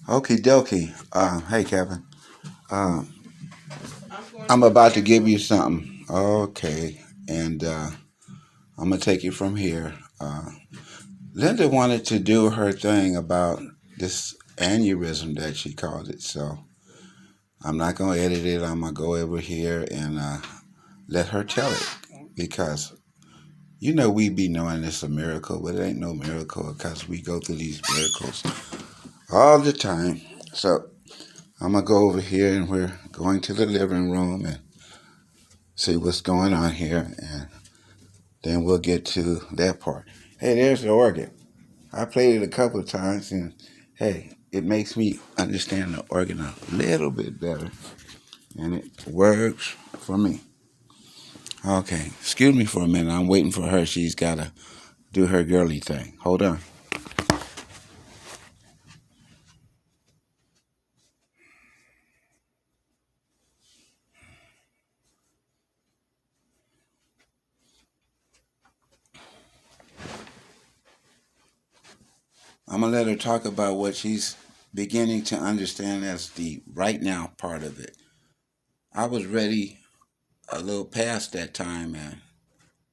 Okie dokie. Hey, Kevin. Um, I'm about to give you something. Okay. And I'm going to take you from here. Linda wanted to do her thing about this aneurysm that she called it. So I'm not going to edit it. I'm going to go over here and let her tell it. Because, we be knowing it's a miracle, but it ain't no miracle because we go through these miracles all the time. So I'm going to go over here and we're going to the living room and see what's going on here, and then we'll get to that part. Hey, there's the organ. I played it a couple of times, and hey, it makes me understand the organ a little bit better, and it works for me. Okay, excuse me for a minute. I'm waiting for her. She's got to do her girly thing. Hold on. I'm going to let her talk about what she's beginning to understand as the right now part of it. I was ready a little past that time, and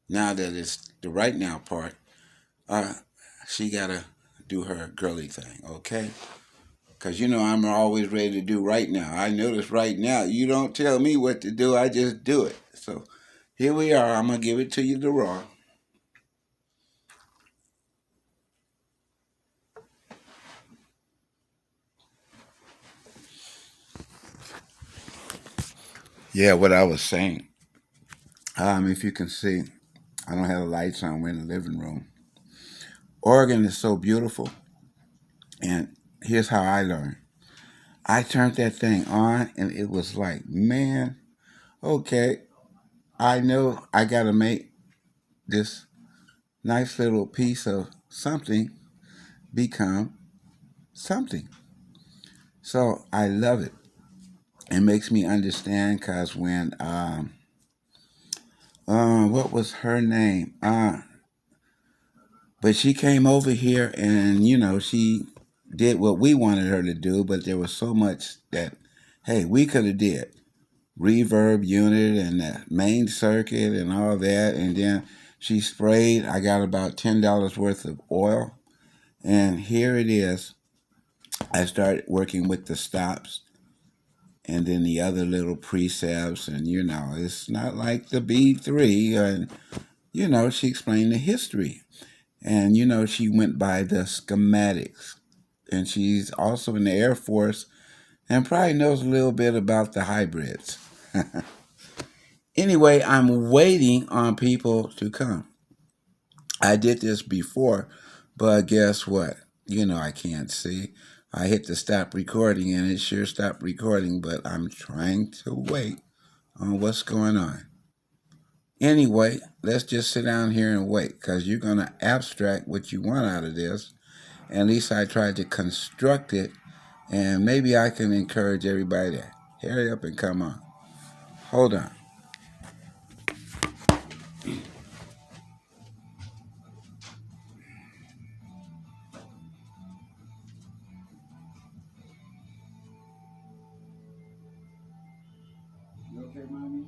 now that it's the right now part, uh, she gotta do her girly thing, okay? Cause I'm always ready to do right now. I notice right now you don't tell me what to do, I just do it. So here we are. I'm gonna give it to you the raw. Yeah, what I was saying. If you can see, I don't have the lights on. We're in the living room. Oregon is so beautiful, and here's how I learned. I turned that thing on, and it was like, man, okay, I know I gotta make this nice little piece of something become something. So I love it. It makes me understand because when, what was her name? But she came over here and, she did what we wanted her to do, but there was so much that, hey, we could have did. Reverb unit and the main circuit and all that. And then she sprayed. I got about $10 worth of oil. And here it is. I started working with the stops and then the other little precepts. And, it's not like the B3. And, she explained the history. And, she went by the schematics. And she's also in the Air Force and probably knows a little bit about the hybrids. Anyway, I'm waiting on people to come. I did this before, but guess what? I can't see. I hit the stop recording and it sure stopped recording, but I'm trying to wait on what's going on. Anyway, let's just sit down here and wait because you're going to abstract what you want out of this. At least I tried to construct it, and maybe I can encourage everybody to hurry up and come on. Hold on. You okay, mommy?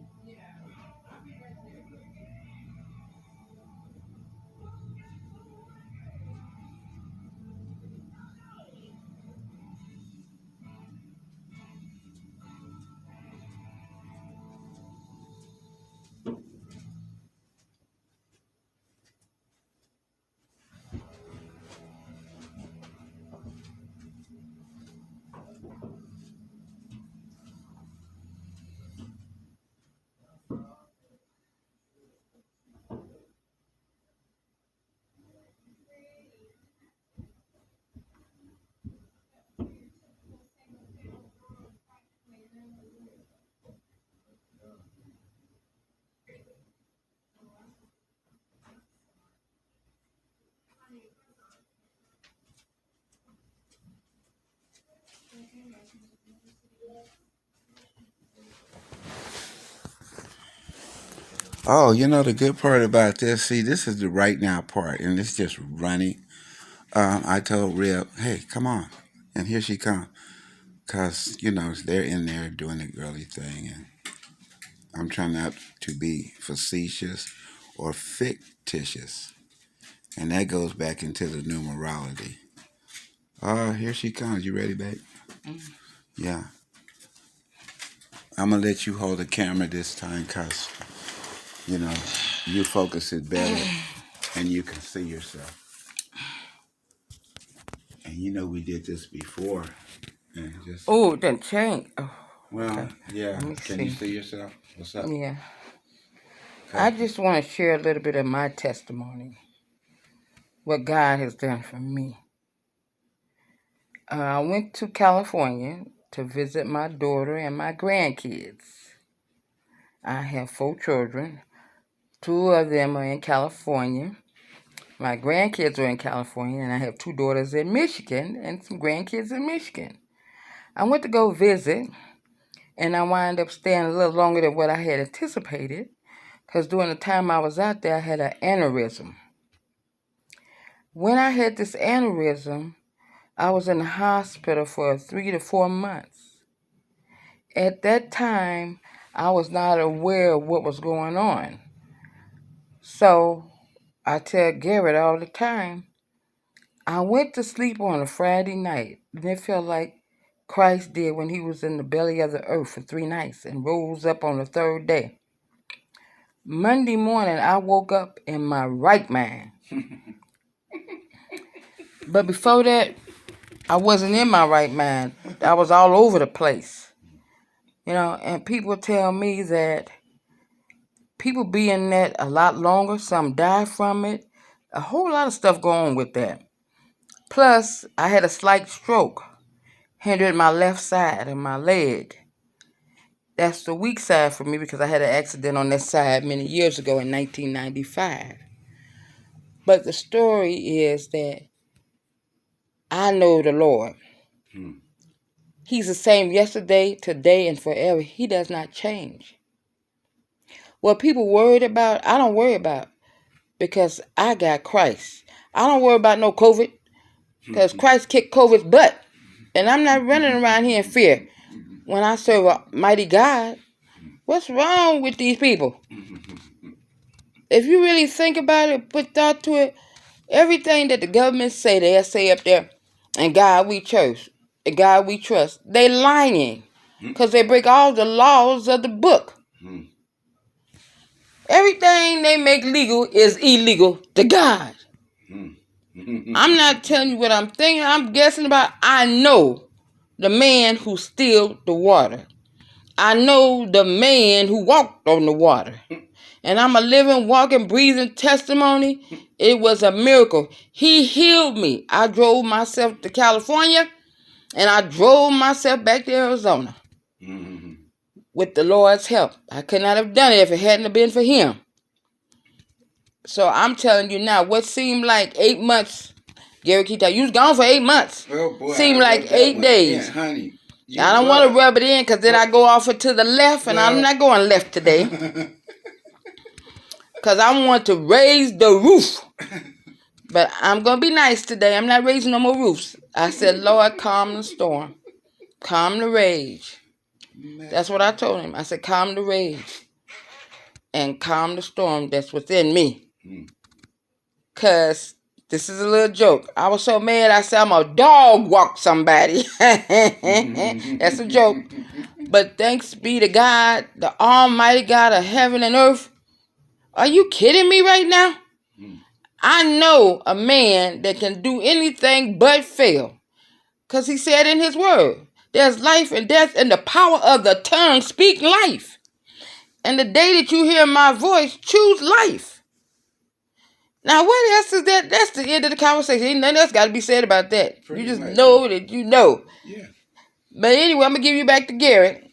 Oh, the good part about this, see, this is the right now part, and it's just running. I told Reb, hey, come on. And here she comes. Because, you know, they're in there doing the girly thing. And I'm trying not to be facetious or fictitious. And that goes back into the numerology. Here she comes. You ready, babe? Yeah. I'm going to let you hold the camera this time because, you know, you focus it better and you can see yourself. And you know we did this before. And just Oh, it didn't change. Oh, well, okay. yeah. Let me Can see. you see yourself? What's up? Yeah. Okay. I just want to share a little bit of my testimony, what God has done for me. I went to California to visit my daughter and my grandkids. I have 4 children. 2 of them are in California. My grandkids are in California, and I have 2 daughters in Michigan and some grandkids in Michigan. I went to go visit, and I wound up staying a little longer than what I had anticipated, because during the time I was out there, I had an aneurysm. When I had this aneurysm, I was in the hospital for 3 to 4 months. At that time, I was not aware of what was going on. So I tell Garrett all the time, I went to sleep on a Friday night, and it felt like Christ did when he was in the belly of the earth for 3 nights and rose up on the 3rd day. Monday morning, I woke up in my right mind. But before that, I wasn't in my right mind. I was all over the place. You know, and people tell me that people be in that a lot longer. Some die from it. A whole lot of stuff go on with that. Plus, I had a slight stroke, hindered my left side of my leg. That's the weak side for me because I had an accident on that side many years ago in 1995. But the story is that I know the Lord. He's the same yesterday, today, and forever. He does not change. What people worried about, I don't worry about because I got Christ. I don't worry about no COVID because Christ kicked COVID's butt. And I'm not running around here in fear. When I serve a mighty God, what's wrong with these people? If you really think about it, put thought to it, everything that the government say, they'll say up there, and God we trust, and God we trust. They lying because they break all the laws of the book. Everything they make legal is illegal to God. I'm not telling you what I'm thinking. I'm guessing about. I know the man who stilled the water. I know the man who walked on the water. And I'm a living, walking, breathing testimony. It was a miracle. He healed me. I drove myself to California, and I drove myself back to Arizona. With the Lord's help. I could not have done it if it hadn't been for him. So I'm telling you now, what seemed like 8 months, Gary Keita, you was gone for 8 months. Oh boy, seemed like 8 days. Yeah, honey. I don't want to rub it in because then I go off to the left, and I'm not going left today. Because I want to raise the roof. But I'm going to be nice today. I'm not raising no more roofs. I said, Lord, calm the storm. Calm the rage. That's what I told him. I said, calm the rage. And calm the storm that's within me. Because this is a little joke. I was so mad, I said, I'm a dog walk somebody. That's a joke. But thanks be to God, the almighty God of heaven and earth. Are you kidding me right now? I know a man that can do anything but fail. Because he said in his word, there's life and death in the power of the tongue. Speak life. And the day that you hear my voice, choose life. Now, what else is that? That's the end of the conversation. Ain't nothing else got to be said about that. Pretty you just know that you know. Yeah. But anyway, I'm going to give you back to Garrett.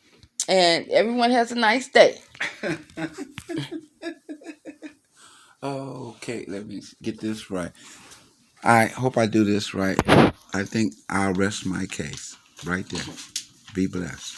And everyone has a nice day. Okay, let me get this right. I hope I do this right. I think I'll rest my case right there. Be blessed.